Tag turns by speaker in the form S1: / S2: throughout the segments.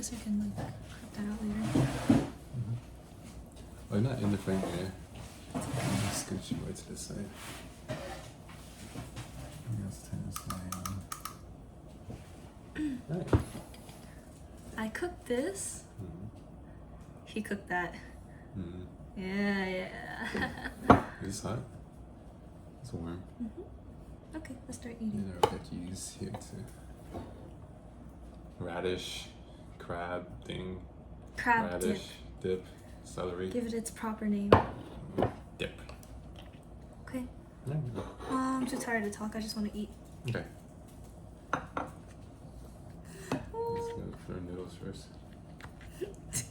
S1: guess I can like cut that out later.
S2: Oh, you're not in the frame here. I'm just scooch you way to this side. Let's turn this down. Right.
S1: I cooked this. He cooked that. Yeah.
S2: Is this hot? It's warm.
S1: Okay, let's start eating.
S2: And our veggies here too. Radish, crab thing.
S1: Crab
S2: radish, dip, celery.
S1: Give it its proper name.
S2: Dip.
S1: Okay.
S2: Yeah.
S1: I'm too tired to talk. I just want to eat.
S2: Okay. Let's go for our noodles first.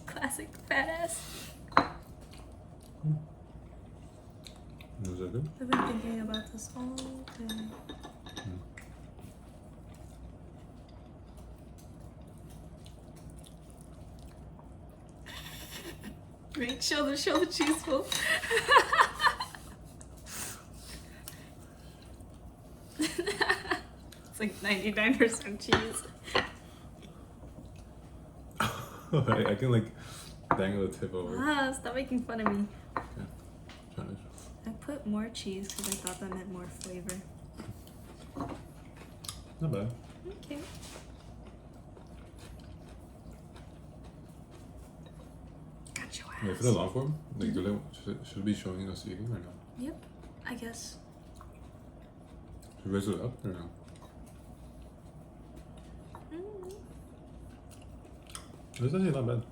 S1: Classic fat ass.
S2: Those are good.
S1: I've been thinking about this all day. Wait, show the cheese full. It's like 99% cheese.
S2: I can like dangle the tip over.
S1: Ah, stop making fun of me.
S2: Okay. Trying to.
S1: I put more cheese because I thought that meant more flavor.
S2: Not bad.
S1: Okay. Got your ass.
S2: Wait, for the long form, like, should it be showing us eating or no?
S1: Yep, I guess.
S2: Should we raise it up or no? It's actually not bad.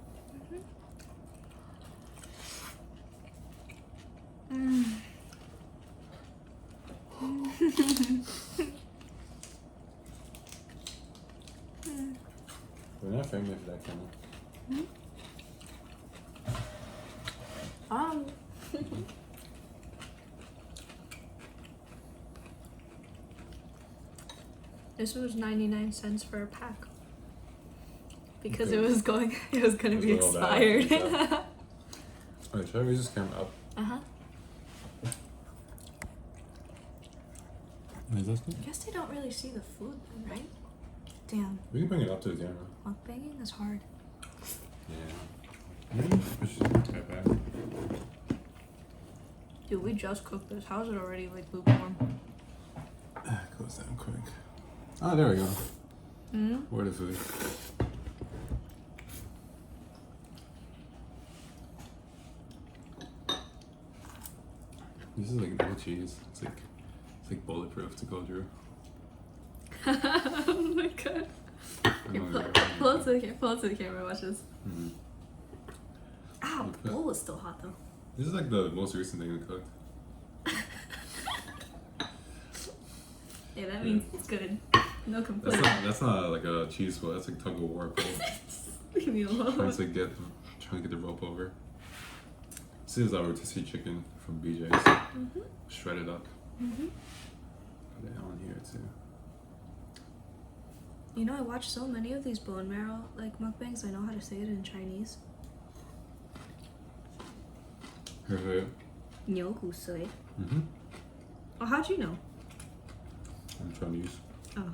S2: We're not famous for that camera.
S1: This was 99 cents for a pack. Because it was gonna be expired.
S2: Alright, should I raise this camera up? Is that good?
S1: I guess they don't really see the food then, right? Damn.
S2: We can bring it up to the camera.
S1: Mukbanging is hard.
S2: Yeah. Maybe push it right back.
S1: Dude, we just cooked this. How is it already like lukewarm?
S2: Close down quick. Oh, there we go. Where the food? This is like no cheese. It's like bulletproof to go through.
S1: Oh my god. Here, pull it to the camera, watch this. Ow, the bowl is still hot though.
S2: This is like the most recent thing we cooked.
S1: Yeah, that means it's good. No complaints.
S2: That's not like a cheese bowl, that's like tug of war bowl.
S1: Leave me alone.
S2: Trying to get the rope over. This is our rotisserie chicken from BJ's. Shredded up. Put it on here too.
S1: You know, I watch so many of these bone marrow like mukbangs. I know how to say it in Chinese. 牛骨髓. Oh, how'd you know?
S2: I'm Chinese.
S1: Oh.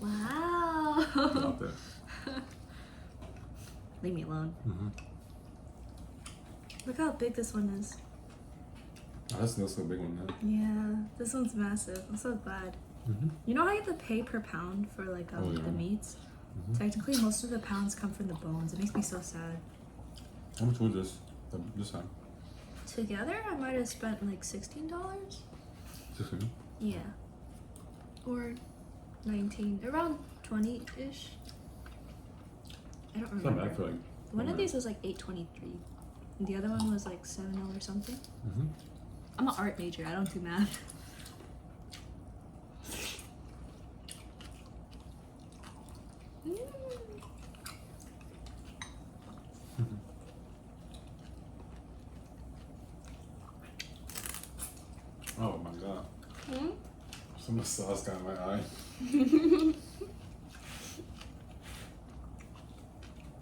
S1: Wow.
S2: Not there.
S1: Leave me alone. Look how big this one is.
S2: Oh, that's a big one now.
S1: Yeah, this one's massive. I'm so glad. You know how you have to pay per pound for like the meats? Technically, most of the pounds come from the bones. It makes me so sad.
S2: How much was this time?
S1: Together, I might have spent like $16.
S2: 16?
S1: Yeah. Or 19. Around 20-ish. I don't
S2: It's
S1: remember.
S2: not bad for like...
S1: One of these was like $8.23. And the other one was like $7 something. I'm an art major. I don't do math.
S2: So much sauce got in my eye.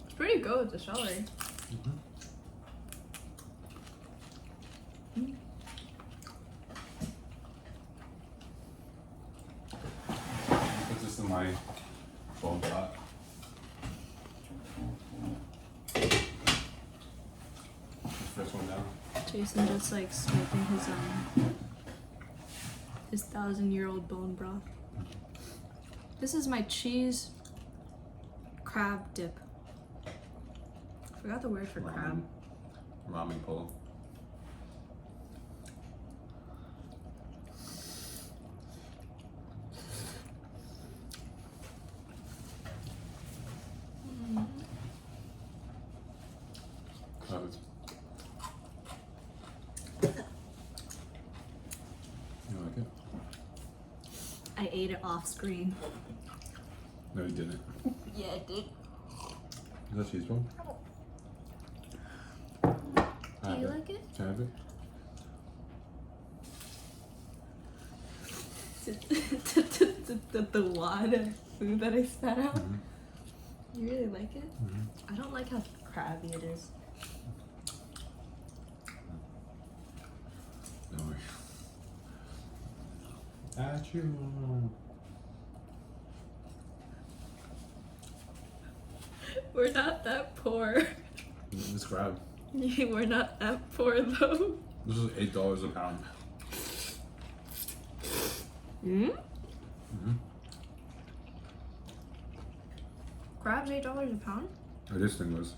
S1: It's pretty good with the celery.
S2: Put this in my bowl pot. First one down.
S1: Jason just like smoking his 1,000-year-old bone broth. This is my cheese crab dip. Forgot the word for crab.
S2: Ramen bowl. Love it. You like it?
S1: I ate it off screen.
S2: No, you didn't.
S1: Yeah, I did.
S2: Is that cheese ball?
S1: Do you like it?
S2: Can I have it?
S1: The wad of food that I spat out. You really like it? I don't like how crabby it is.
S2: No way. At you.
S1: We're not that poor.
S2: This crab.
S1: We're not that poor though.
S2: This is $8 a pound.
S1: Crab's $8 a pound?
S2: Oh, this thing was.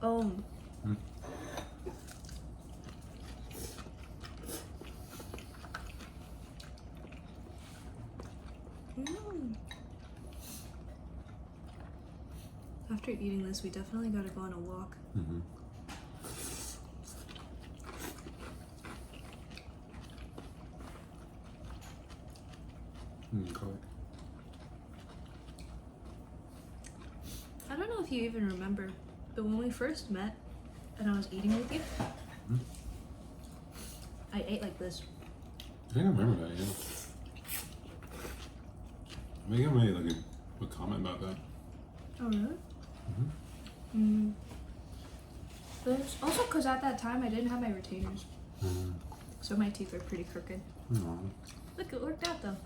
S1: Oh. After eating this, we definitely gotta go on a walk. I don't know if you even remember, but when we first met and I was eating with you, I ate like this.
S2: I think I remember that, yeah. I think I made like a comment about that.
S1: Oh, really? But it's also because at that time I didn't have my retainers. So my teeth were pretty crooked. Look, it worked out though.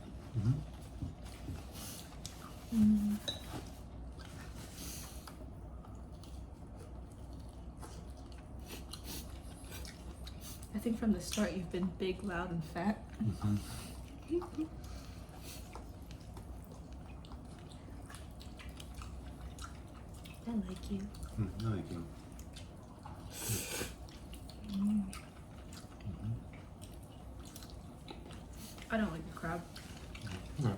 S1: I think from the start you've been big, loud, and fat. I like you.
S2: I like you.
S1: I don't like the crab.
S2: No.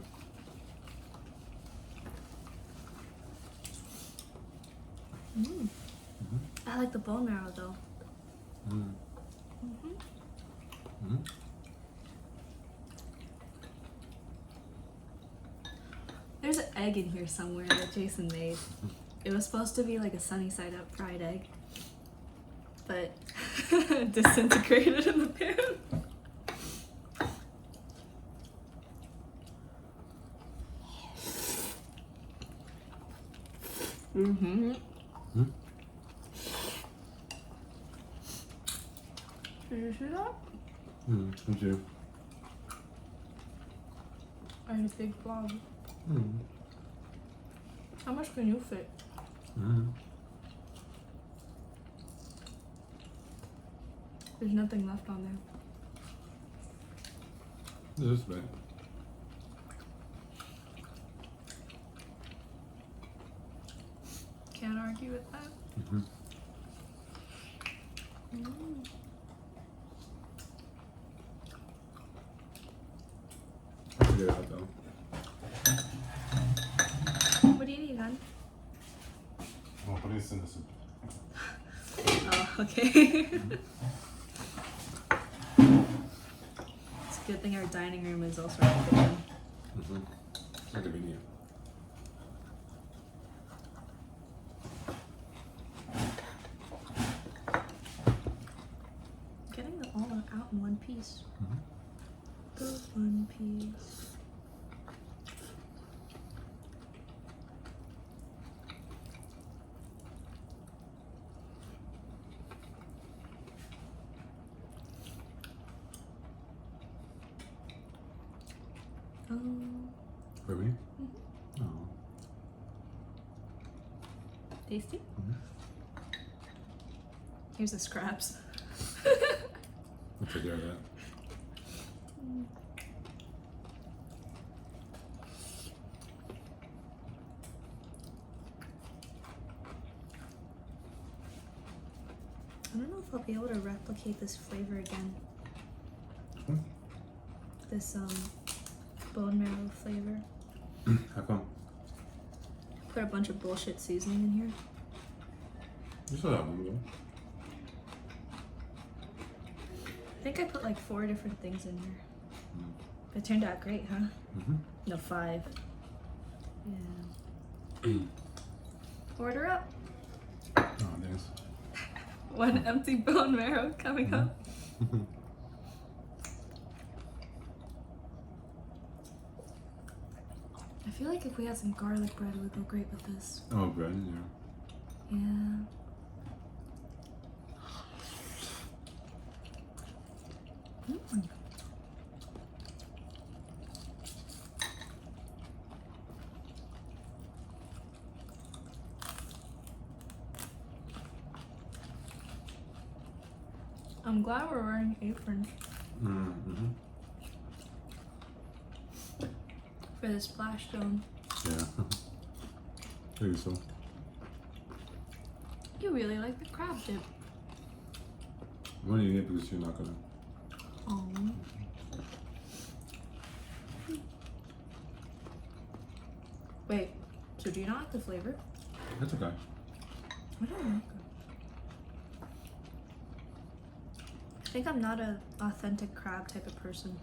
S1: I like the bone marrow though. There's an egg in here somewhere that Jason made. It was supposed to be like a sunny side up fried egg, but disintegrated in the pan. Did you see that?
S2: Thank you.
S1: I had a big blob. How much can you fit? There's nothing left on there.
S2: This is bad.
S1: Can't argue with that.
S2: I figured it out though.
S1: What do you need, hon?
S2: Well, put this in the soup.
S1: Oh, okay. It's a good thing our dining room is also our kitchen.
S2: It's like a video.
S1: Getting them all out in one piece. The One Piece.
S2: For me? Oh.
S1: Tasty? Here's the scraps.
S2: I'll take care of that.
S1: I don't know if I'll be able to replicate this flavor again. This bone marrow flavor.
S2: How come?
S1: Put a bunch of bullshit seasoning in here.
S2: You saw that one though.
S1: I think I put like 4 different things in here. It turned out great, huh? No, 5. Yeah. Order up.
S2: Oh, thanks.
S1: 1 empty bone marrow coming up. I feel like if we had some garlic bread, it would go great with this.
S2: Oh, bread, yeah.
S1: Yeah. I'm glad we're wearing aprons for the splash zone.
S2: Yeah. Maybe so.
S1: You really like the crab dip.
S2: I'm gonna eat it because you're not gonna.
S1: Oh. Wait, so do you not like the flavor?
S2: That's okay.
S1: I don't like it. I think I'm not an authentic crab type of person.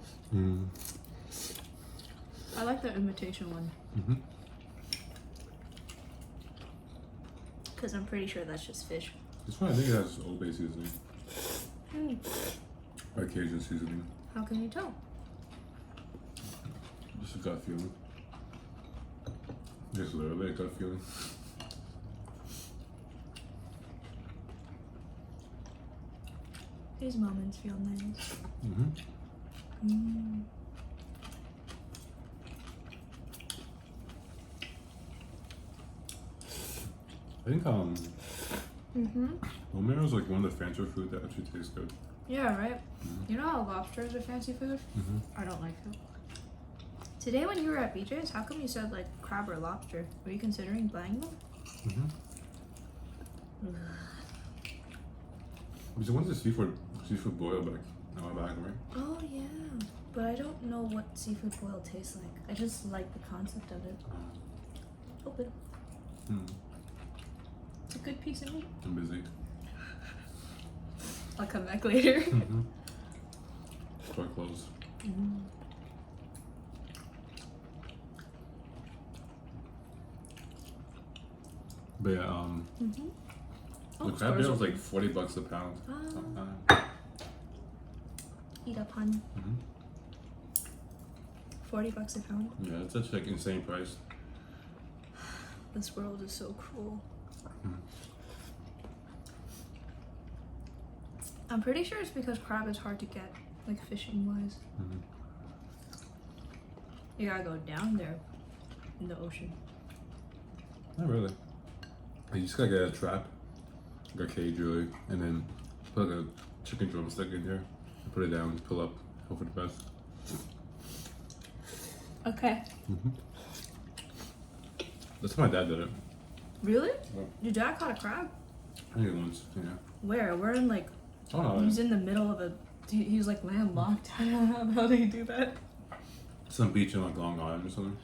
S1: I like the imitation one. Because I'm pretty sure that's just fish.
S2: This one I think it has Old Bay seasoning. Or Cajun seasoning.
S1: How can you tell?
S2: Just a gut feeling. Just literally a gut feeling.
S1: These moments feel nice.
S2: I think bone marrow is like one of the fancier food that actually tastes good.
S1: Yeah, right? You know how lobsters are fancy food? I don't like it. Today when you were at BJ's, how come you said like crab or lobster? Were you considering buying them?
S2: Because one's a seafood boil back back, right?
S1: Oh yeah, but I don't know what seafood boil tastes like. I just like the concept of it. Open. It's a good piece of meat.
S2: I'm busy.
S1: I'll come back later.
S2: Store closed. But yeah, the crab meal was like $40 a pound.
S1: Eat up, hun. $40 a pound.
S2: Yeah, it's such like insane price.
S1: This world is so cruel. I'm pretty sure it's because crab is hard to get, like fishing wise. You gotta go down there in the ocean.
S2: Not really. You just gotta get a trap, like a cage really, and then put like a chicken drumstick in here, and put it down, pull up, hope for the best.
S1: Okay.
S2: That's how my dad did it.
S1: Really?
S2: Yeah.
S1: Your dad caught a crab?
S2: I think once, yeah.
S1: Where? We're in like, he's in the middle of a, he was like landlocked. How do you do that?
S2: Some beach in like Long Island or something.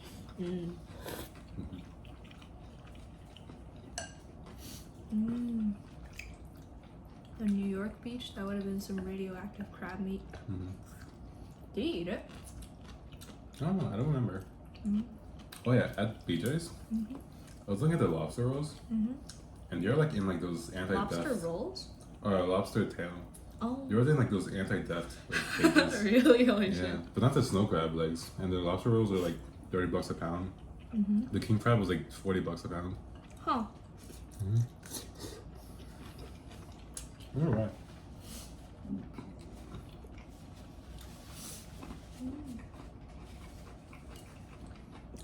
S1: The New York beach, that would have been some radioactive crab meat. Did you eat it?
S2: I don't know, I don't remember. Oh yeah, at BJ's, I was looking at the lobster rolls, and they're like in like those anti-theft.
S1: Lobster rolls?
S2: Or a lobster tail.
S1: Oh.
S2: You're in like those anti-theft like, cages.
S1: Really? Holy
S2: Yeah,
S1: shit.
S2: but not the snow crab legs. And the lobster rolls are like $30 a pound. The king crab was like $40 a pound.
S1: Huh.
S2: All right.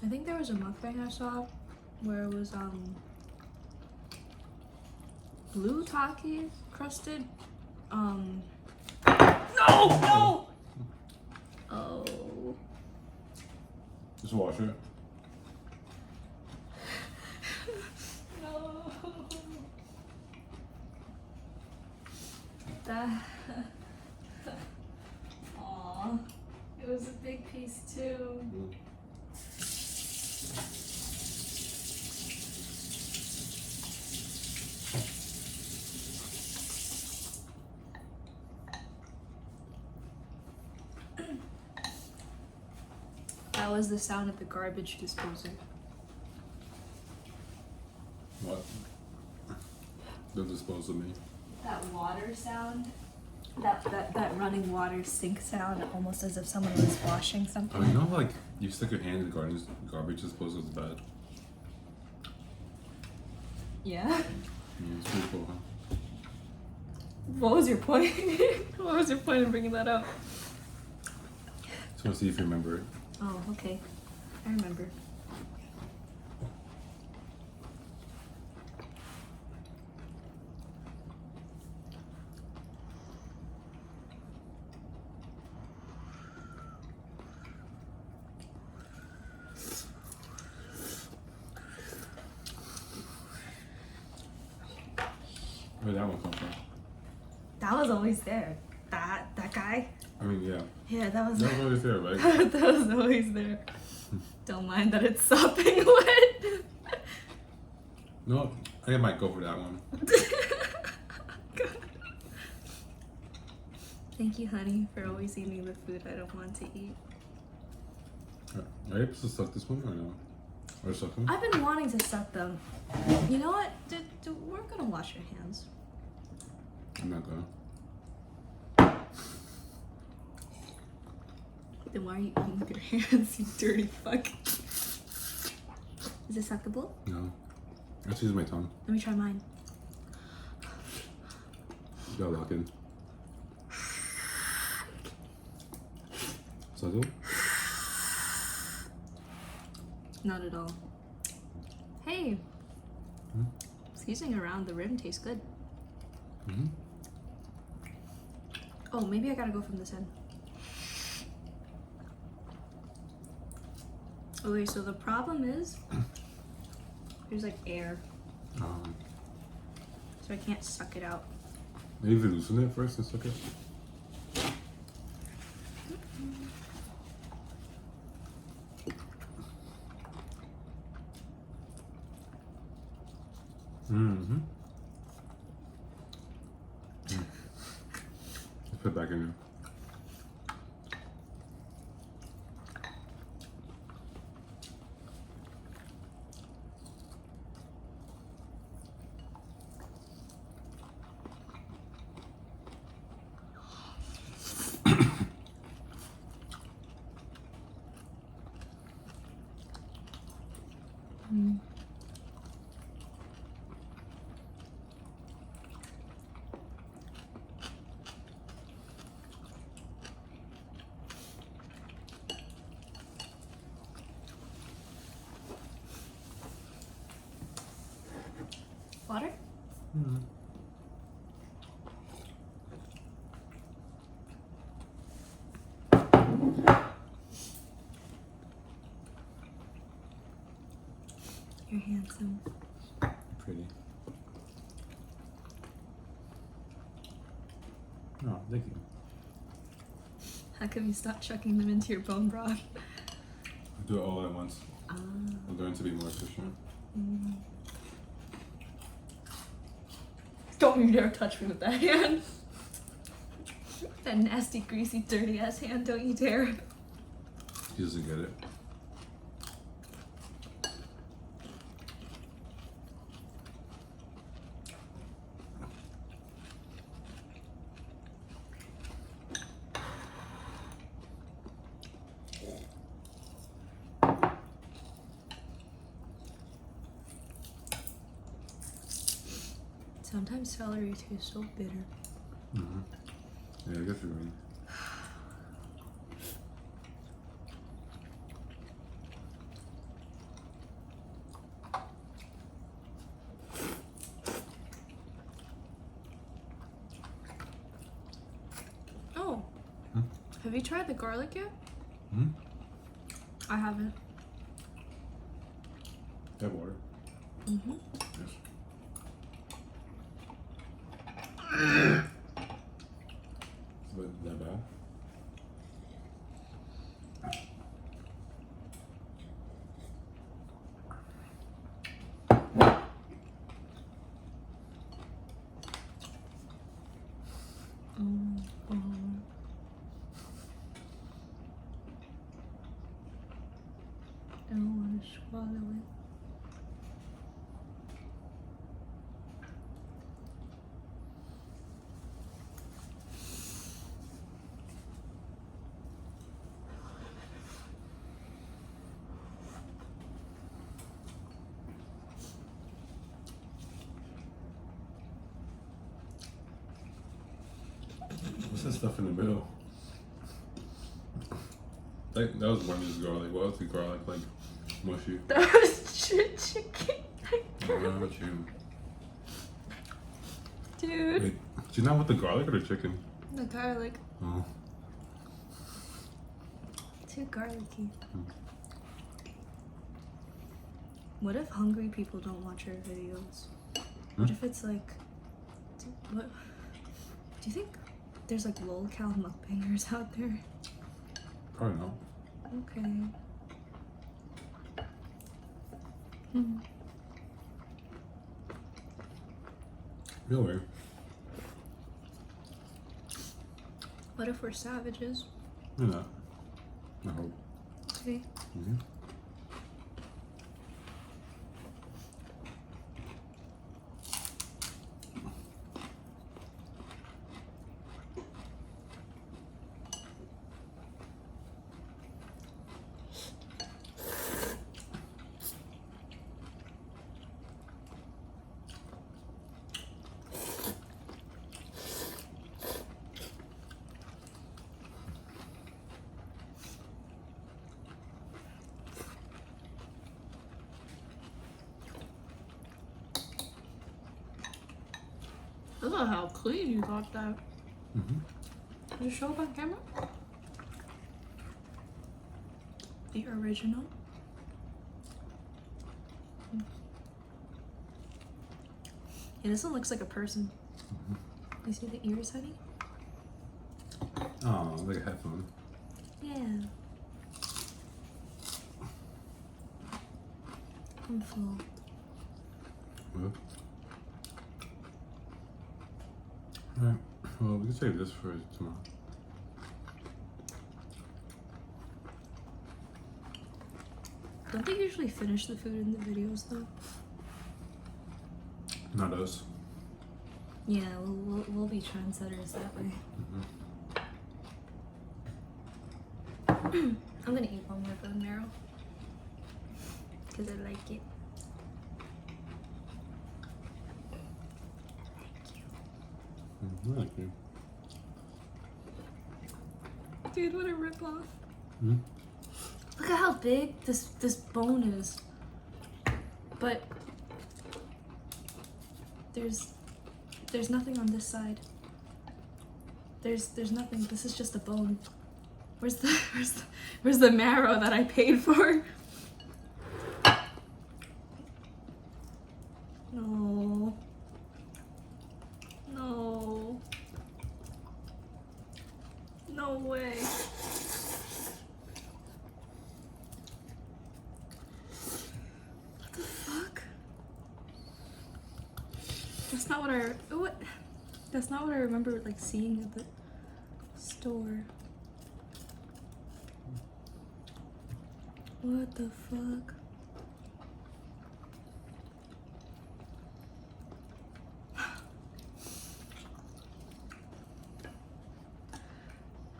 S1: I think there was a mukbang I saw where it was blue taki crusted no! Oh.
S2: Just wash it.
S1: No. That. Aw. It was a big piece too. That was the sound of the garbage disposal.
S2: What? Don't dispose of me.
S1: That water sound. That running water sink sound, almost as if someone was washing something.
S2: Oh, you know, like you stick your hand in the garbage disposal is bad.
S1: Yeah.
S2: Yeah, it's pretty cool, huh?
S1: What was your point? What was your point in bringing that up?
S2: Just want to see if you remember it.
S1: Oh, okay. I remember.
S2: Where'd that one come from?
S1: That was always there. That guy?
S2: I mean, yeah.
S1: Yeah, that was
S2: That was always there, right?
S1: that was always there. Don't mind that it's sopping wet.
S2: No, I might go for that one.
S1: Thank you, honey, for always eating the food I don't want to eat.
S2: Are you supposed to suck this one or no? Or suck them?
S1: I've been wanting to suck them. You know what? We're gonna wash our hands.
S2: I'm not gonna.
S1: Then why are you eating with your hands, you dirty fuck? Is it suckable?
S2: No. I just use my tongue.
S1: Let me try mine.
S2: You gotta lock in. Suckable?
S1: Not at all. Hey! Seasoning around the rim tastes good. Oh, maybe I gotta go from this end. Okay, so the problem is there's like air, so I can't suck it out.
S2: Maybe loosen it first and suck it. Let's put it back in there.
S1: Water? You're handsome.
S2: Pretty. Oh, thank you.
S1: How come you stop chucking them into your bone broth?
S2: I do it all at once. I'm going to be more efficient.
S1: Don't you dare touch me with that hand. That nasty, greasy, dirty ass hand, don't you dare.
S2: He doesn't get it.
S1: Sometimes celery tastes so bitter.
S2: Mm-hmm. Yeah, I guess you're right.
S1: Oh, have you tried the garlic yet?
S2: Hmm?
S1: I haven't.
S2: That water.
S1: Mm-hmm.
S2: Yes. But that bad?
S1: I don't want to swallow it.
S2: What's that stuff in the middle? That was Wendy's garlic. What was the garlic like? Mushy.
S1: That was chicken.
S2: What you?
S1: Dude.
S2: Wait, do you not want the garlic or the chicken?
S1: The garlic.
S2: Oh.
S1: Too garlicky. What if hungry people don't watch our videos? What if it's like, what? Do you think there's like lolcow mukbangers out there?
S2: Probably not.
S1: Okay. Hmm.
S2: Feel weird.
S1: What if we're savages?
S2: You're not. I hope.
S1: See?
S2: Mm-hmm.
S1: Look at how clean you got that.
S2: Mm-hmm.
S1: Did you show up on camera? The original. Yeah, this one looks like a person. You see the ears, honey?
S2: Oh, like a headphone.
S1: Yeah. I'm full.
S2: Well. Alright. Well, we can save this for tomorrow.
S1: Don't they usually finish the food in the videos though?
S2: Not us.
S1: Yeah, we'll be trendsetters that way.
S2: Mm-hmm.
S1: I'm gonna eat one more bone marrow because I like it.
S2: Mm-hmm. I like you.
S1: Dude, what a ripoff.
S2: Mm-hmm.
S1: Look at how big this bone is. But there's nothing on this side. There's nothing. This is just a bone. Where's the marrow that I paid for? No. No. No way. What the fuck? That's not what That's not what I remember like seeing at the store. What the fuck?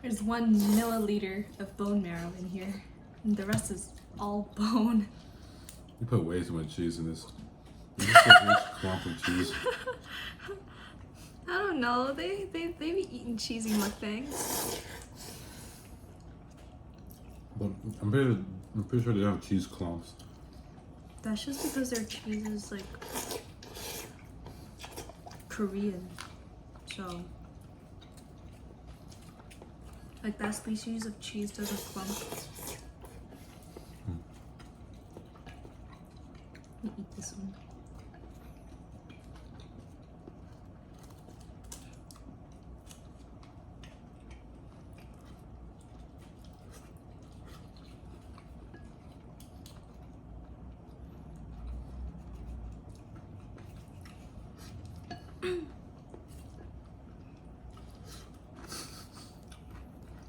S1: There's 1 milliliter of bone marrow in here, and the rest is all bone.
S2: You put way too much cheese in this. Just like each clump of cheese.
S1: I don't know. They be eating cheesy mukbangs.
S2: But I'm pretty sure they don't have cheese clumps.
S1: That's just because their cheese is like Korean. So like that species of cheese doesn't clump. Let me eat this one.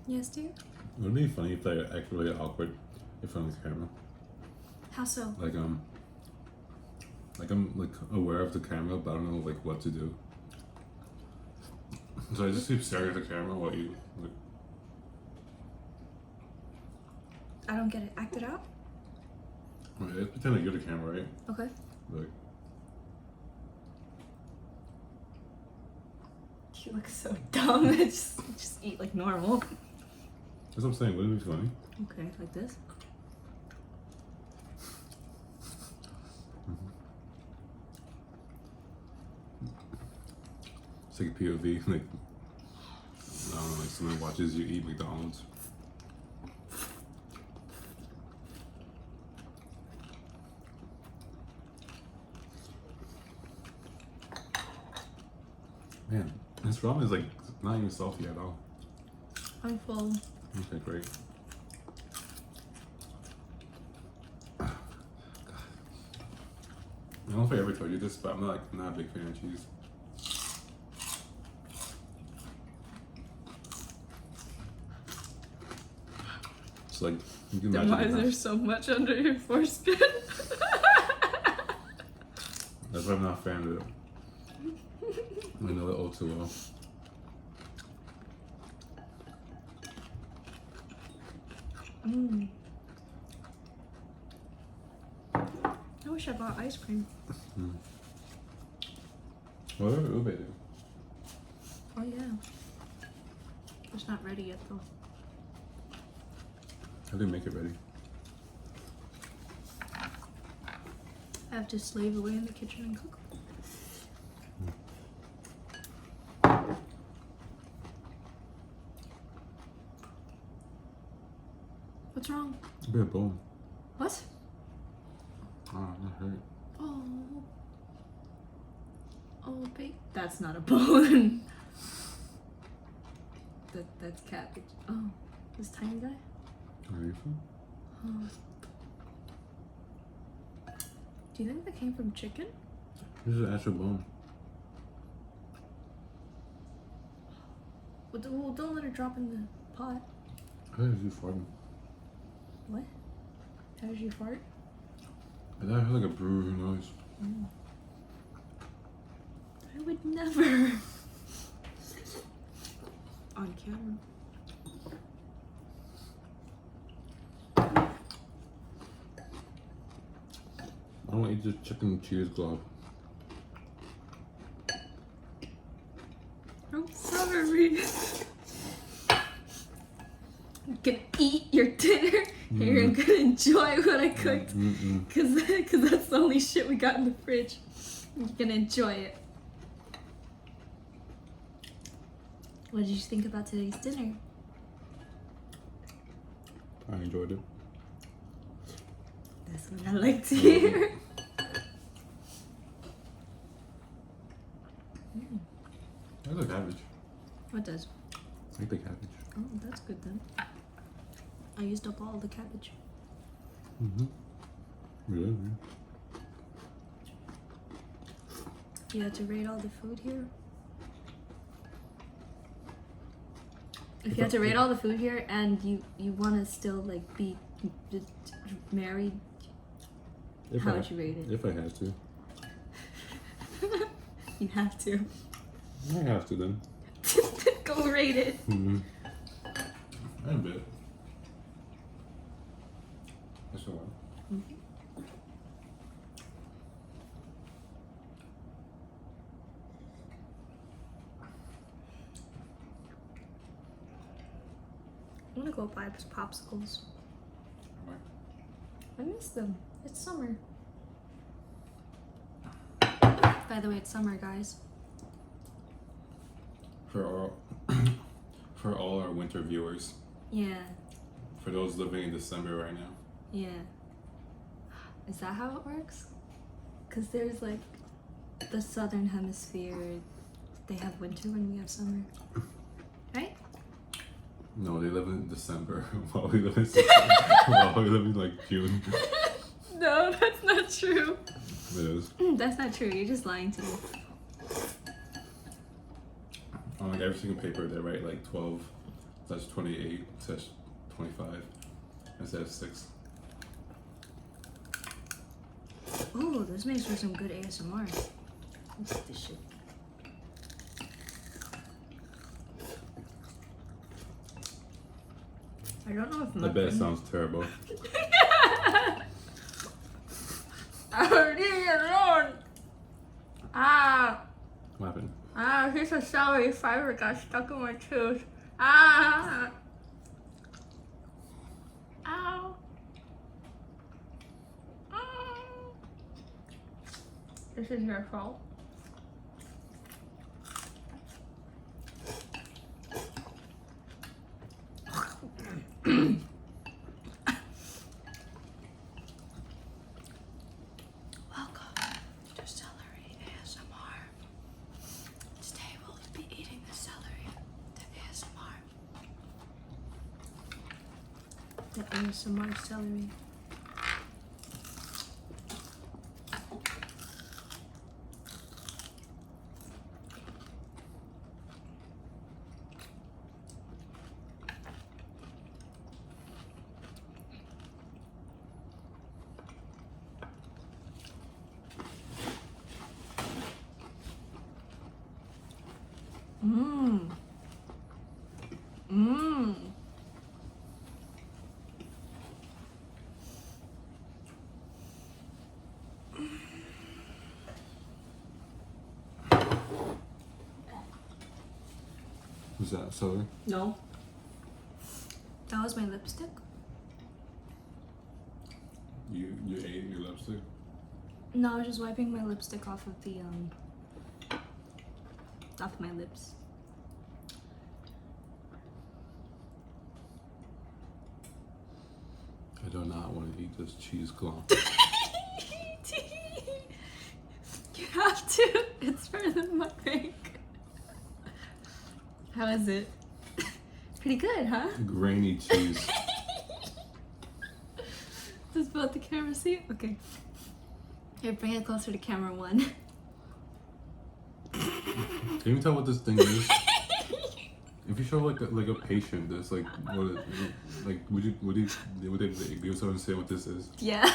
S1: Yes, dear?
S2: Wouldn't it be funny if I act really awkward if I'm on the camera?
S1: How so?
S2: Like I'm like aware of the camera, but I don't know like what to do. So I just keep staring at the camera while you like.
S1: I don't get it. Act it out?
S2: Right, pretend like you're the camera, right?
S1: Okay.
S2: Like.
S1: You look so dumb. just eat like normal.
S2: That's what I'm saying. Wouldn't it be funny?
S1: Okay, like this.
S2: It's like a POV, like I don't know, like someone watches you eat McDonald's. Man, this ramen is like not even salty at all.
S1: I'm full.
S2: Okay, great. I don't know if I ever told you this, but I'm not a big fan of cheese. It's like you can
S1: Then
S2: imagine.
S1: why is there so much under your foreskin?
S2: That's why I'm not a fan of it. I know it all too well.
S1: Mm. I wish I bought ice cream.
S2: What are ube do?
S1: Oh yeah. It's not ready yet though.
S2: How do you make it ready?
S1: I have to slave away in the kitchen and cook. What's wrong?
S2: A bit of bone.
S1: What?
S2: Oh, that hurt.
S1: Oh. Oh, babe. That's not a bone. That's cabbage. Oh, this tiny guy?
S2: Are you from?
S1: Oh. Do you think that came from chicken?
S2: This is an actual bone.
S1: Well, don't let her drop in the pot.
S2: How did you fart?
S1: What? How did you fart?
S2: I thought I heard like a brewery noise.
S1: Mm. I would never. On camera.
S2: I want to eat this chicken cheese glove.
S1: I'm sorry. You can eat your dinner and you're gonna enjoy what I cooked. Cause that's the only shit we got in the fridge. You're gonna enjoy it. What did you think about today's dinner?
S2: I enjoyed it.
S1: That's what I like to hear.
S2: I like cabbage.
S1: What does?
S2: I like the cabbage.
S1: Oh, that's good then. I used up all the cabbage.
S2: Really?
S1: You had to rate all the food here? If you had to rate all the food here and you want to still like be married, how would you rate it?
S2: If I had to.
S1: You have to.
S2: I have to then.
S1: Go rate it.
S2: I bet. That's all right.
S1: gonna go buy popsicles.
S2: Right.
S1: I miss them. It's summer. By the way, it's summer, guys.
S2: For all our winter viewers.
S1: Yeah.
S2: For those living in December right now.
S1: Yeah. Is that how it works? Because there's like the southern hemisphere, they have winter when we have summer. Right?
S2: No, they live in December while we live in September. While we live in like June.
S1: No, that's not true.
S2: It is.
S1: That's not true. You're just lying to me.
S2: On like every single paper they write like 12/28/25 instead of 6.
S1: Oh, this makes for some good ASMR. Let's eat this shit. I don't know if
S2: I bet it sounds terrible.
S1: Leave me alone! Ah!
S2: What happened?
S1: Ah, here's a celery fiber got stuck in my tooth. Ah! Ow! Ah. This is your fault. Welcome to Celery ASMR. Today we'll be eating the celery, the ASMR. The ASMR celery. Mmm. Mmm.
S2: Who's that? Celery?
S1: No. That was my lipstick.
S2: You ate your lipstick?
S1: No, I was just wiping my lipstick off of the off my lips.
S2: I do not want to eat this cheese clump.
S1: You have to. It's for the mukbang. How is it? Pretty good, huh?
S2: Grainy cheese.
S1: Does both the camera see? Okay. Here, bring it closer to camera 1.
S2: Can you tell what this thing is? If you show like a patient this, like what, like would they be able to understand what this is?
S1: Yeah.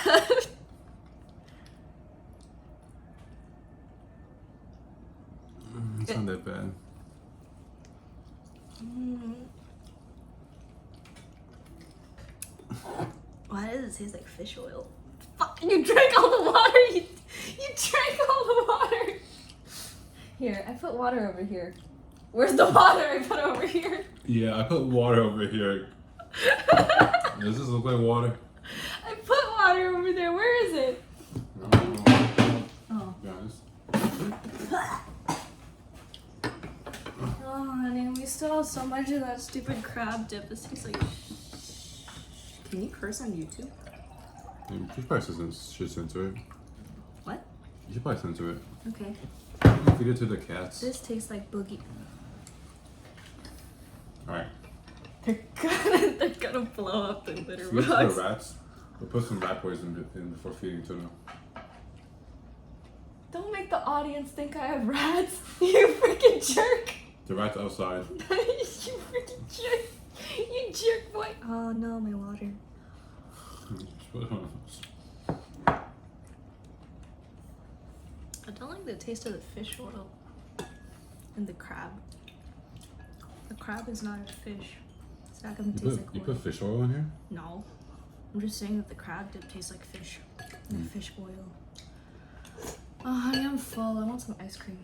S2: It's not that bad.
S1: Why does it taste like fish oil? Fuck, you drank all the water! You drank all the water! Here, I put water over here. Where's the water I put over here?
S2: Yeah, I put water over here. Does this look like water?
S1: I put water over there. Where is it?
S2: I don't know.
S1: Oh.
S2: Be honest.
S1: Oh, honey, we still have so much of that stupid crab dip. This tastes like. Can you curse on YouTube?
S2: You should probably censor it.
S1: What?
S2: You should probably censor it.
S1: Okay.
S2: Feed it to the cats.
S1: This tastes like boogie.
S2: Alright.
S1: They're gonna blow up the litter
S2: Feed it to
S1: box.
S2: the rats. We'll put some rat poison in before feeding to them.
S1: Don't make the audience think I have rats. You freaking jerk.
S2: The rat's outside.
S1: You freaking jerk. You jerk boy. Oh no, my water. I don't like the taste of the fish oil and the crab. The crab is not a fish. It's not gonna taste like oil.
S2: You put fish oil in here?
S1: No. I'm just saying that the crab dip tastes like fish. And fish oil. Oh, honey, I'm full. I want some ice cream.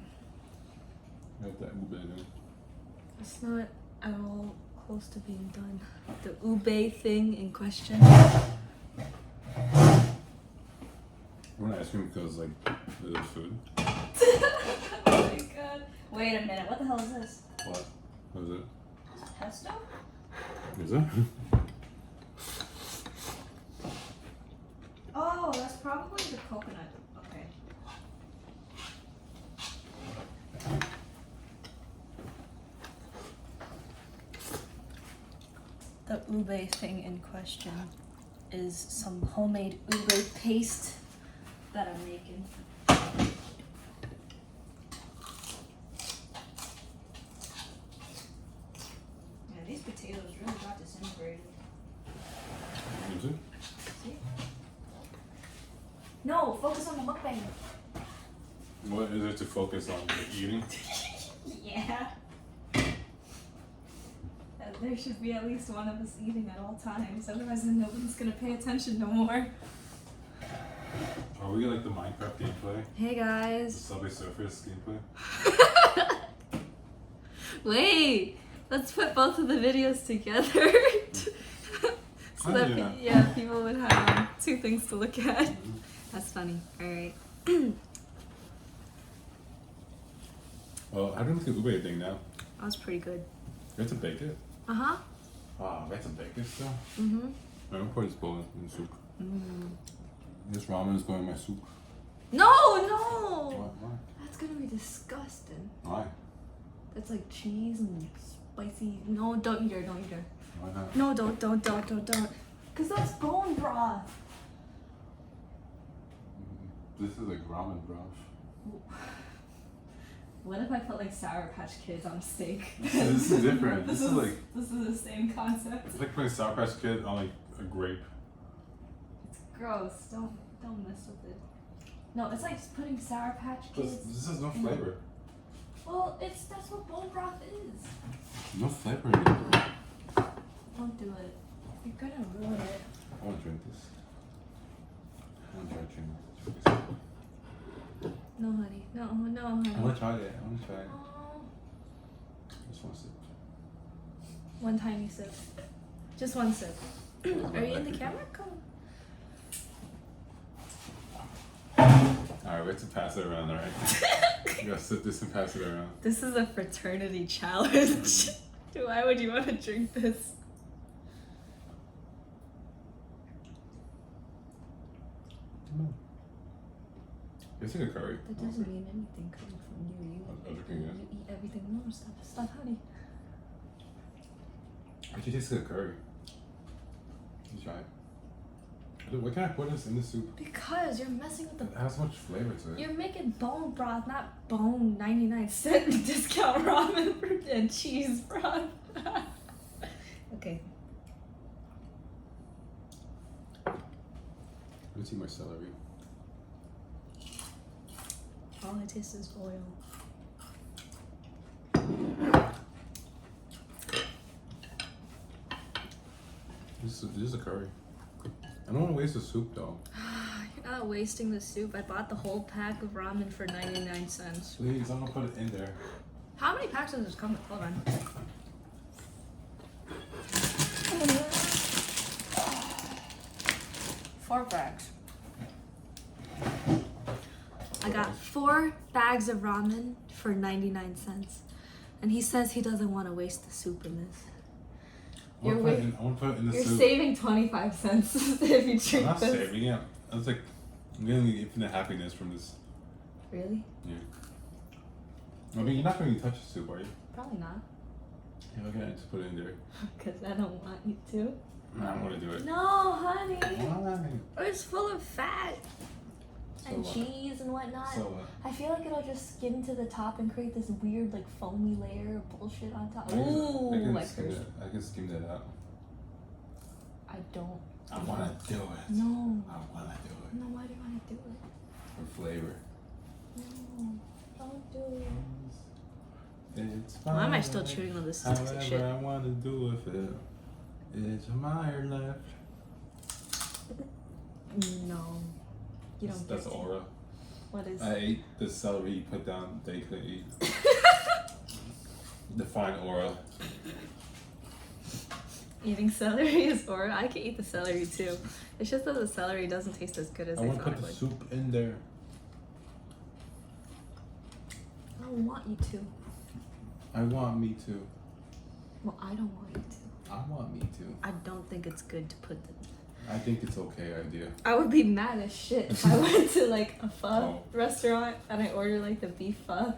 S2: I have that in.
S1: It's not at all close to being done. The ube thing in question.
S2: When ice cream feels like the food.
S1: Oh my god. Wait a minute, what the hell is this?
S2: What? What is it?
S1: Pesto?
S2: Is it?
S1: Oh, that's probably the coconut. Okay. The ube thing in question is some homemade ube paste that I'm making. Yeah, these potatoes really got disintegrated.
S2: Is it?
S1: See? No, focus on the mukbang.
S2: What is it to focus on? Like eating?
S1: Yeah. There should be at least one of us eating at all times, otherwise then nobody's gonna pay attention no more.
S2: Are we like the Minecraft gameplay?
S1: Hey
S2: The
S1: guys.
S2: Subway Surfers gameplay?
S1: Wait, let's put both of the videos together. So that people would have two things to look at. That's funny. Alright.
S2: Well, how do we make the ube thing now?
S1: That was pretty good.
S2: We have to bake it?
S1: Uh-huh.
S2: Wow, we have to bake it still?
S1: Mm-hmm.
S2: I'm gonna pour this bowl in soup. This ramen is going in my soup.
S1: No!
S2: Why?
S1: That's gonna be disgusting.
S2: Why?
S1: That's like cheese and spicy. No, don't eat her, don't eat her.
S2: Why not?
S1: No, don't. Cause that's bone broth.
S2: This is like ramen broth.
S1: What if I put like Sour Patch Kids on a steak?
S2: This is different. This is like
S1: This is the same concept.
S2: it's like putting Sour Patch Kid on like a grape.
S1: It's gross. Don't mess with it. No, it's like putting Sour Patch Kids.
S2: This has no flavor.
S1: Well, that's what bone broth is.
S2: No flavor in it.
S1: Don't do it. You're gonna ruin it.
S2: I want to drink this. I want to try drinking this.
S1: No, honey. No, honey.
S2: I want to try it.
S1: Oh.
S2: Just one sip.
S1: One tiny sip. Just one sip. Are you in the camera? Come on.
S2: Alright, we have to pass it around, alright? You gotta sit this and pass it around.
S1: This is a fraternity challenge. Why would you want to drink this?
S2: It's like a curry.
S1: That doesn't mean anything coming from you.
S2: I'm drinking it.
S1: You eat everything. No, stop, honey.
S2: Actually, tastes like a curry. You try it. Why can't I put this in the soup?
S1: Because you're messing with
S2: It has so much flavor to it.
S1: You're making bone broth, not bone 99-cent discount ramen and cheese broth. Okay.
S2: Let me see my celery.
S1: All I taste is oil.
S2: This is a curry. I don't want to waste the soup though.
S1: You're not wasting the soup. I bought the whole pack of ramen for 99 cents.
S2: Please, I'm gonna put it in there.
S1: How many packs does this come with? Hold on. 4 bags. I got 4 bags of ramen for 99 cents. And he says he doesn't want to waste the soup in this.
S2: I want to put it in the
S1: You're
S2: soup.
S1: saving 25 cents if you drink
S2: I'm not
S1: this.
S2: saving it. I was like, I'm getting the infinite happiness from this.
S1: Really?
S2: Yeah. I mean, you're not going to touch the soup, are you?
S1: Probably not.
S2: Yeah, okay, just put it in there.
S1: Because I don't want you to.
S2: No, I don't want to do it.
S1: No, honey.
S2: Why?
S1: It's full of fat.
S2: So
S1: And
S2: what?
S1: cheese and whatnot.
S2: So what?
S1: I feel like it'll just skim to the top and create this weird, like, foamy layer of bullshit on top. Ooh, like
S2: I can skim that out.
S1: I don't.
S2: I want to do it.
S1: No.
S2: I want to do it.
S1: No, why do you want to do it?
S2: For flavor.
S1: No, don't do it.
S2: It's
S1: Why am I
S2: fine.
S1: still chewing on this toxic
S2: However
S1: shit?
S2: I want to do with it. It's my left.
S1: No. You don't
S2: That's
S1: get to.
S2: aura.
S1: What is
S2: I ate the celery you put down that you couldn't eat. Define aura.
S1: Eating celery is or I can eat the celery too. It's just that the celery doesn't taste as good as
S2: I
S1: I
S2: want to
S1: thought
S2: put
S1: it
S2: the
S1: would.
S2: soup in there.
S1: I don't want you to.
S2: I want me to.
S1: Well, I don't want you to.
S2: I want me to.
S1: I don't think it's good to put the.
S2: I think it's okay idea.
S1: I would be mad as shit if I went to like a pho
S2: Oh.
S1: restaurant and I ordered like the beef pho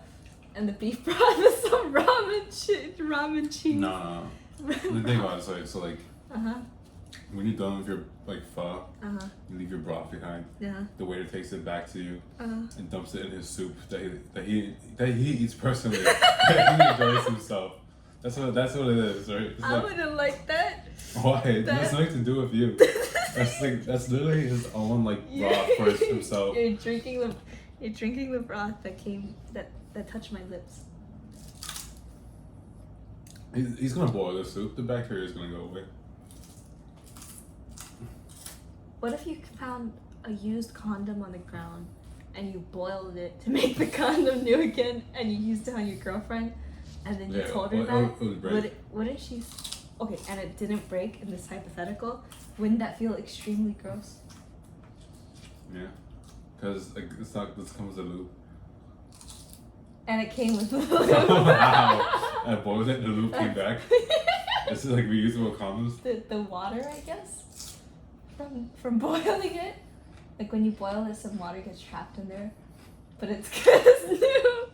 S1: and the beef broth with some ramen cheese.
S2: Nah. The thing about it is like
S1: Uh-huh.
S2: when you're done with your like pho,
S1: Uh-huh.
S2: you leave your broth behind.
S1: Yeah.
S2: The waiter takes it back to you
S1: Uh-huh.
S2: and dumps it in his soup that he eats personally. He enjoys himself. That's what it is, right? It's
S1: I
S2: like,
S1: wouldn't like that.
S2: why? It has nothing to do with you. That's literally his own like broth for himself.
S1: You're drinking the broth that touched my lips.
S2: He's gonna boil the soup. The bacteria is gonna go away.
S1: What if you found a used condom on the ground and you boiled it to make the condom new again and you used it on your girlfriend and then you told her that?
S2: It would break.
S1: Wouldn't she? Okay, and it didn't break in this hypothetical. Wouldn't that feel extremely gross?
S2: Yeah, because like, it's not. This comes with a lube.
S1: And it came with the
S2: Wow. I boiled it. The lube came back. This is like reusable condoms.
S1: the water, I guess, from boiling it. Like when you boil it, some water gets trapped in there, but it's good as new.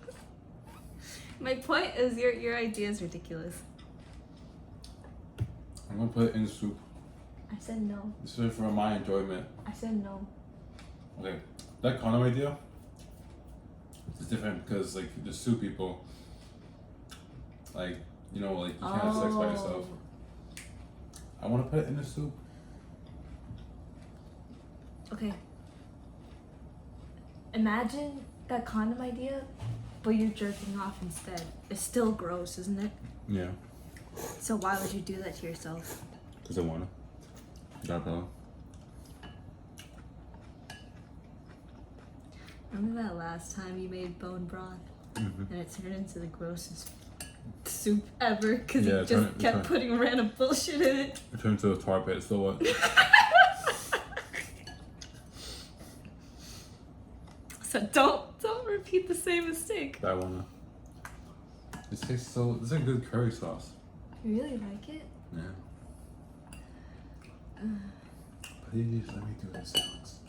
S1: My point is, your idea is ridiculous.
S2: I'm gonna put it in soup.
S1: I said no.
S2: This is for my enjoyment.
S1: I said no.
S2: Okay, that condom idea is different because like the soup people, like you know, like you can't have sex by yourself. I want to put it in the soup.
S1: Okay. Imagine that condom idea, but you're jerking off instead. It's still gross, isn't it?
S2: Yeah.
S1: So why would you do that to yourself?
S2: Because I want to. Got a problem.
S1: Remember that last time you made bone broth
S2: Mm-hmm.
S1: and it turned into the grossest soup ever because
S2: Yeah,
S1: you just kept putting random bullshit in it?
S2: It turned into a tar pit, so what?
S1: So don't repeat the same mistake.
S2: I wanna. This tastes so. This is a good curry sauce.
S1: You really like it?
S2: Yeah. Please let me do the sounds.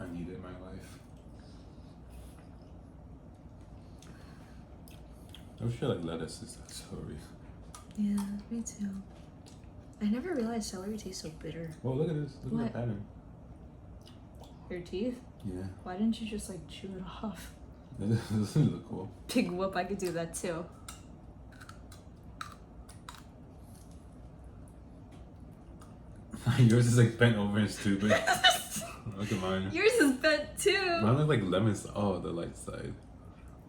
S2: I need it in my life. I wish I like lettuce instead of celery.
S1: Yeah, me too. I never realized celery tastes so bitter.
S2: Well, look at this. Look at the pattern.
S1: Your teeth?
S2: Yeah.
S1: Why didn't you just like chew it off?
S2: This doesn't look cool.
S1: Big whoop, I could do that too.
S2: Yours is like bent over and stupid. Look at mine.
S1: Yours is bent too.
S2: Mine look like lemon. Oh, the light side.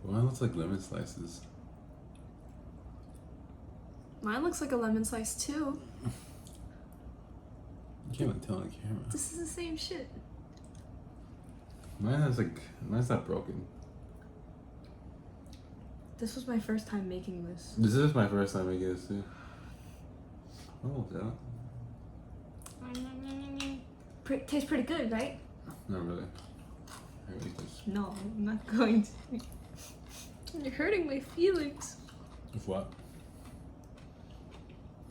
S2: Mine looks like lemon slices.
S1: Mine looks like a lemon slice too.
S2: You can't even tell on the camera.
S1: This is the same shit.
S2: Mine's not broken.
S1: This was my first time making this.
S2: This is my first time making this too. Oh, yeah.
S1: Tastes pretty good, right?
S2: Not really. I hate this.
S1: No, I'm not going to. You're hurting my feelings.
S2: With what?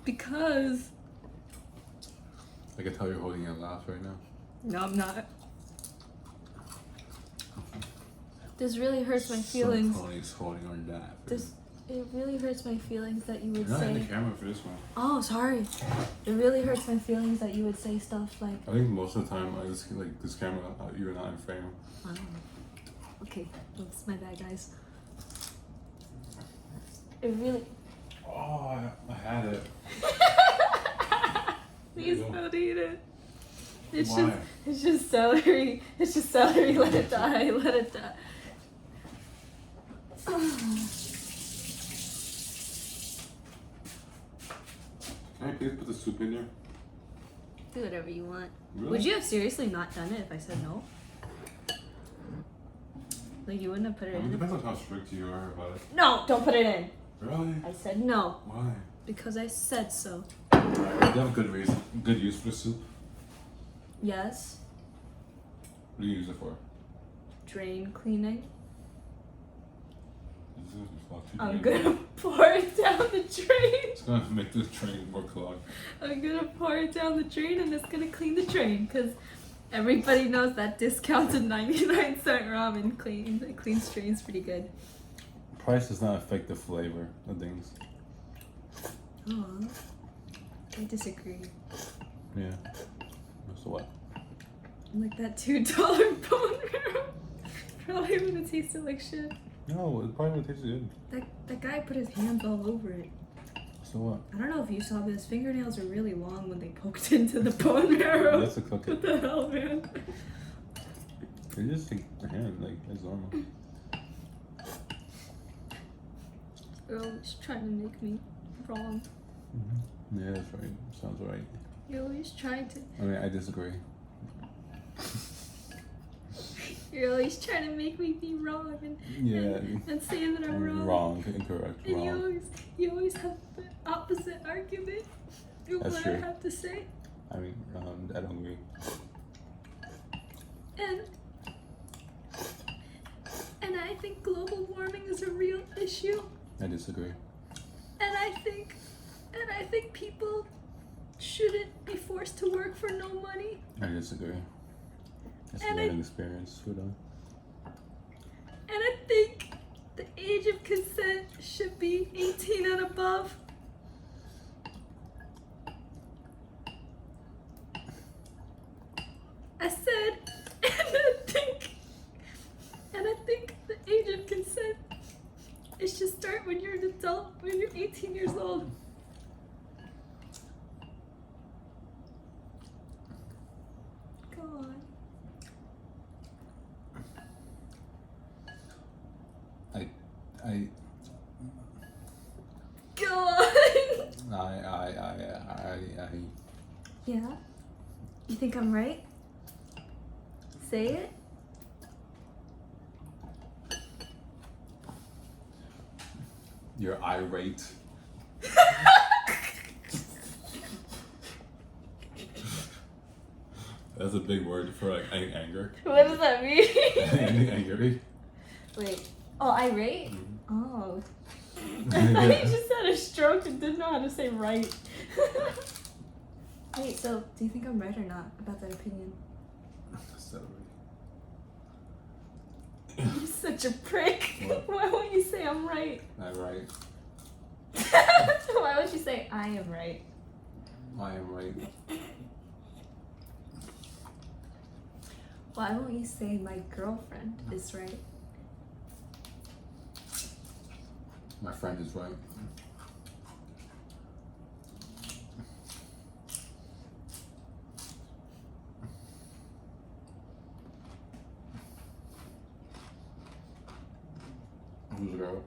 S1: Because.
S2: I can tell you're holding a laugh right now.
S1: No, I'm not. This really hurts my feelings.
S2: Somebody's holding on that.
S1: It really hurts my feelings that you would
S2: You're not in the
S1: say.
S2: camera for this one.
S1: Oh, sorry. It really hurts my feelings that you would say stuff like.
S2: I think most of the time, this camera, you're not in frame.
S1: I don't know. Okay, that's my bad, guys. It really.
S2: Oh, I had it.
S1: Please
S2: There you go.
S1: don't eat it. It's
S2: Why?
S1: it's just celery. It's just celery. Let it die. Let it die.
S2: Can I please put the soup in there?
S1: Do whatever you want.
S2: Really?
S1: Would you have seriously not done it if I said no? Like you wouldn't have put it
S2: It
S1: in?
S2: depends on how strict you are about it.
S1: No, don't put it in.
S2: Really?
S1: I said no.
S2: Why?
S1: Because I said so.
S2: Do you have good reason, good use for the soup?
S1: Yes.
S2: What do you use it for?
S1: Drain cleaning.
S2: This is fucking
S1: I'm
S2: drain.
S1: gonna pour it down the drain.
S2: It's gonna make the train more clogged.
S1: I'm gonna pour it down the drain and it's gonna clean the drain because everybody knows that discounted 99-cent ramen cleans drains pretty good.
S2: Price does not affect the flavor of things.
S1: Oh, I disagree.
S2: Yeah. So what?
S1: Like that $2 bone marrow probably would have tasted like shit.
S2: No, it probably would taste good.
S1: That guy put his hands all over it.
S2: So what?
S1: I don't know if you saw, but his fingernails are really long when they poked into the bone marrow.
S2: That's a cook
S1: What
S2: it.
S1: the hell, man?
S2: They just take the hand, like, it's normal.
S1: You're always trying to make me wrong.
S2: Mm-hmm. Yeah, that's right. Sounds right.
S1: You're always trying to.
S2: I mean, I disagree.
S1: You're always trying to make me be wrong and saying that I'm wrong.
S2: Wrong, incorrect,
S1: And
S2: wrong.
S1: you always have the opposite argument of
S2: That's
S1: what
S2: true.
S1: I have to say.
S2: I mean, I don't agree.
S1: And I think global warming is a real issue.
S2: I disagree.
S1: And I think people shouldn't be forced to work for no money.
S2: I disagree. It's a
S1: And
S2: learning experience for them.
S1: And I think the age of consent should be 18 and above. I said, and I think the age of consent, it should start when you're an adult, when you're 18 years old. Go on.
S2: I
S1: Go on. Yeah? You think I'm right? Say it.
S2: You're irate. That's a big word for like anger.
S1: What does that mean?
S2: Angry.
S1: Wait. Oh, irate?
S2: Mhm.
S1: Oh. I thought you just had a stroke and didn't know how to say right. Wait, so do you think I'm right or not about that opinion? You're such a prick.
S2: What?
S1: Why won't you say I'm right?
S2: I'm right.
S1: Why won't you say I am right?
S2: I am right.
S1: Why won't you say my girlfriend is right?
S2: My friend is right. Who's the girl?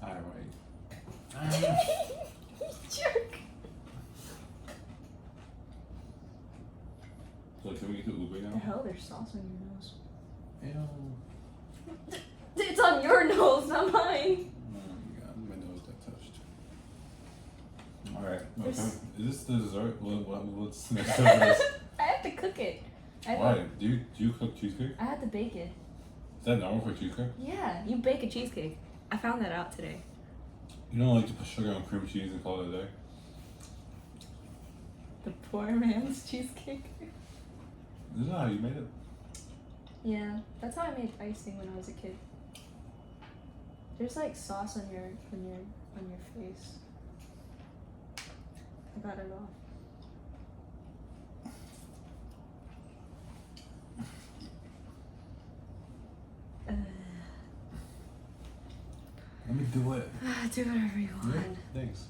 S2: Alright.
S1: Jerk.
S2: So can we get to Uber
S1: The
S2: now?
S1: hell, there's sauce on your nose.
S2: Ew.
S1: It's on your nose, not mine.
S2: Oh my god, my nose got touched. Alright, okay.
S1: There's-
S2: Is this the dessert? What's next on this?
S1: I have to cook it.
S2: Why? Do you cook cheesecake?
S1: I had to bake it.
S2: Is that normal for cheesecake?
S1: Yeah, you bake a cheesecake. I found that out today.
S2: You don't like to put sugar on cream cheese and call it a day?
S1: The poor man's cheesecake.
S2: This is how you made it.
S1: Yeah, that's how I made icing when I was a kid. There's like sauce on your face. I got it off.
S2: Let me do it.
S1: Do whatever you want.
S2: Yeah, thanks.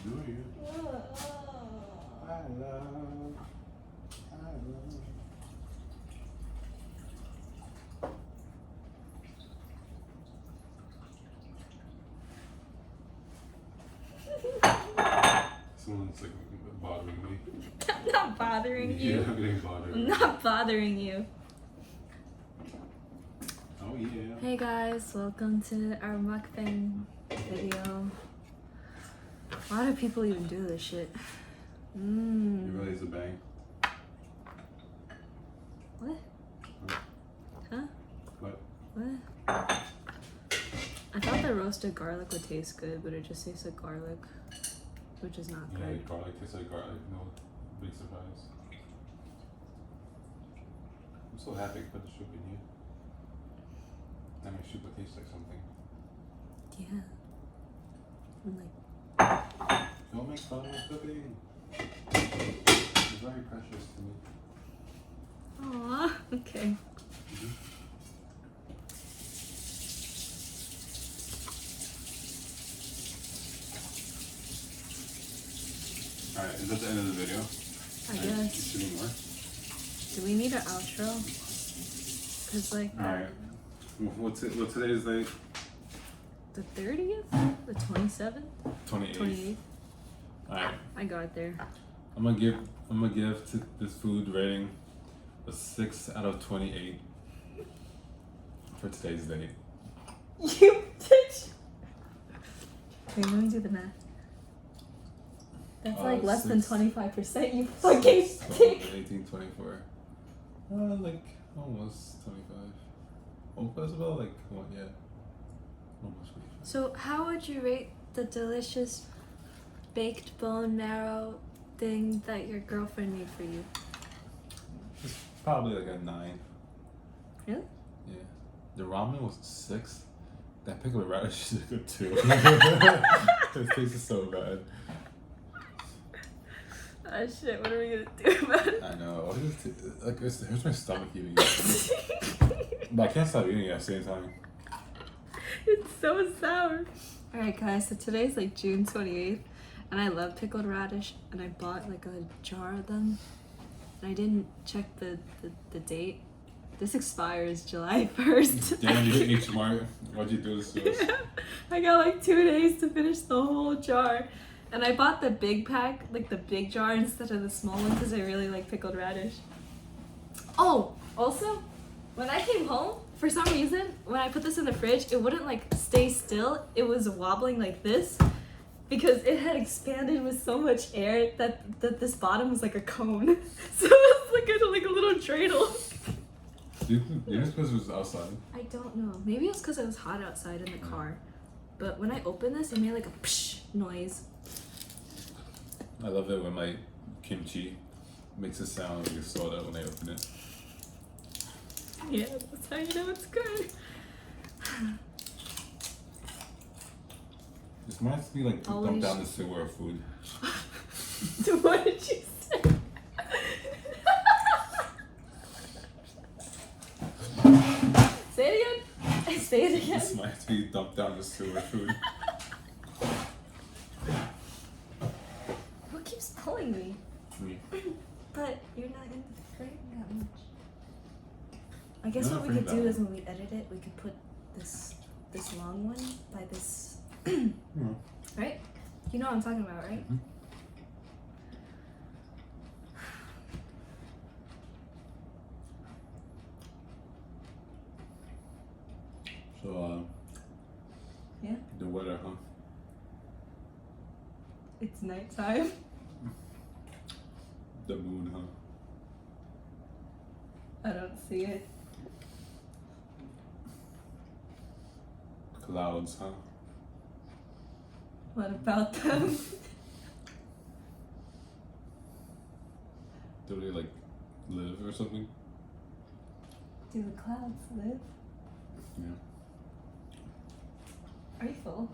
S2: Do you? I love. one's like bothering me.
S1: I'm not bothering you.
S2: Yeah, I'm getting bothered.
S1: I'm not bothering you.
S2: Oh yeah.
S1: Hey guys, welcome to our mukbang video. Why do people even do this shit?
S2: You realize the bang?
S1: What? Huh?
S2: What?
S1: What? I thought the roasted garlic would taste good, but it just tastes like garlic, which is not
S2: Yeah,
S1: good.
S2: garlic tastes like garlic. No big surprise. I'm so happy I put the soup in here. That makes soup taste like something.
S1: Yeah. I'm like,
S2: Don't make fun of my cooking. It's very precious to me.
S1: aw, okay.
S2: Alright, is that the end of the video?
S1: I guess.
S2: Shooting more?
S1: Do we need an outro? Cause like
S2: Alright. What's today's date?
S1: the 30th, the 27th,
S2: 28th.
S1: 28th.
S2: Alright.
S1: I got there.
S2: I'm gonna give to this food rating a 6 out of 28 for today's date.
S1: You bitch. Wait, let me do the math. That's like less than 25%. You fucking dick.
S2: 18, 24. Like almost 25. Almost about like what? Yeah. Almost 25.
S1: So, how would you rate the delicious baked bone marrow thing that your girlfriend made for you?
S2: It's probably like a 9.
S1: Really?
S2: Yeah. The ramen was 6. That pickled radish is a good 2. It tastes so bad.
S1: Ah shit, what are we gonna do about it?
S2: I know. Like it hurts my stomach eating it. But I can't stop eating it at the same time.
S1: It's so sour. Alright guys, so today's like June 28th and I love pickled radish and I bought like a jar of them and I didn't check the date. This expires July 1st.
S2: Damn, you hit H Mart. Why'd you do this to us?
S1: I got like 2 days to finish the whole jar. And I bought the big pack, like the big jar instead of the small one because I really like pickled radish. Oh, also, when I came home, for some reason, when I put this in the fridge, it wouldn't like stay still. It was wobbling like this because it had expanded with so much air that this bottom was like a cone. So it was like a little dreidel.
S2: Do you think because it was outside?
S1: I don't know. Maybe it was because it was hot outside in the car. But when I opened this, it made like a psh noise.
S2: I love it when my kimchi makes a sound like a soda when I open it.
S1: Yeah, that's how you know it's good.
S2: This reminds me like to dump
S1: Always.
S2: down the sewer of food.
S1: What did you say? Say it again. Say it again.
S2: This reminds me to dump down the sewer of food.
S1: Who keeps pulling me?
S2: Me.
S1: But you're not in the frame that much. I guess
S2: You're
S1: what
S2: not
S1: we could
S2: framed
S1: do
S2: that
S1: is when we edit it, we could put this long one by this.
S2: Yeah.
S1: Right? You know what I'm talking about, right?
S2: Mhm. So,
S1: Yeah?
S2: the weather, huh?
S1: It's nighttime.
S2: The moon, huh?
S1: I don't see it.
S2: Clouds, huh?
S1: What about them?
S2: Do they like live or something?
S1: Do the clouds live?
S2: Yeah.
S1: Are you full?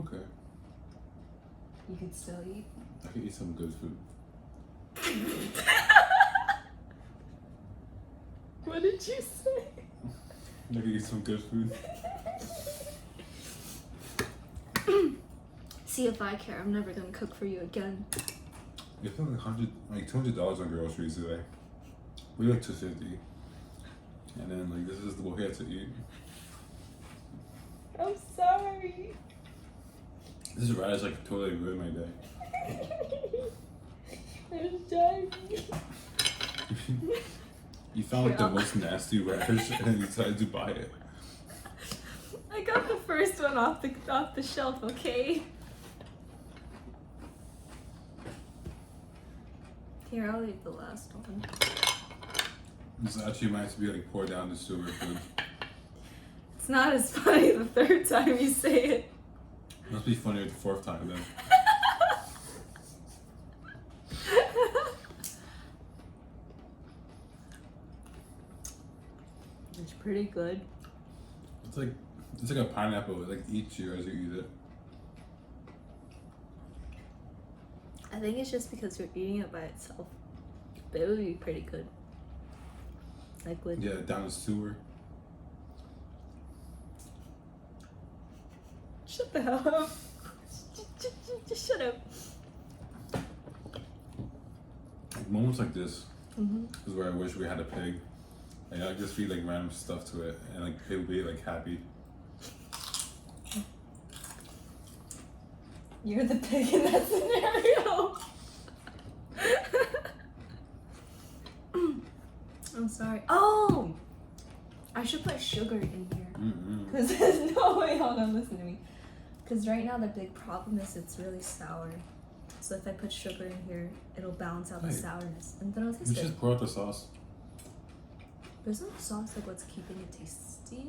S2: Okay.
S1: You could still eat.
S2: I could eat some good food.
S1: What did you say?
S2: I could eat some good food.
S1: See if I care. I'm never gonna cook for you again.
S2: You spent like $200 on groceries today. We like $250, and then like this is what we had to eat.
S1: I'm sorry.
S2: This radish like totally ruined my day.
S1: I'm dying.
S2: You found like the most nasty radish and you decided to buy it.
S1: I got the first one off the shelf, okay? Here, I'll leave the last one.
S2: This actually reminds me like pour down the sewer food.
S1: It's not as funny the third time you say it.
S2: Must be funnier the fourth time then.
S1: It's pretty good.
S2: It's like a pineapple. It like eats you as you eat it.
S1: I think it's just because you're eating it by itself. But it would be pretty good. Like with
S2: Yeah, down the sewer.
S1: Shut the hell up. Just shut up.
S2: Like moments like this
S1: Mm-hmm.
S2: is where I wish we had a pig. Like I just feed like random stuff to it and like it would be like happy.
S1: You're the pig in that scenario. I'm sorry. Oh! I should put sugar in here. Because there's no way. Hold on, listen to me. Because right now the big problem is it's really sour. So if I put sugar in here, it'll balance out the sourness. And then it'll taste
S2: You
S1: good.
S2: just pour out the sauce.
S1: But isn't the sauce like what's keeping it tasty?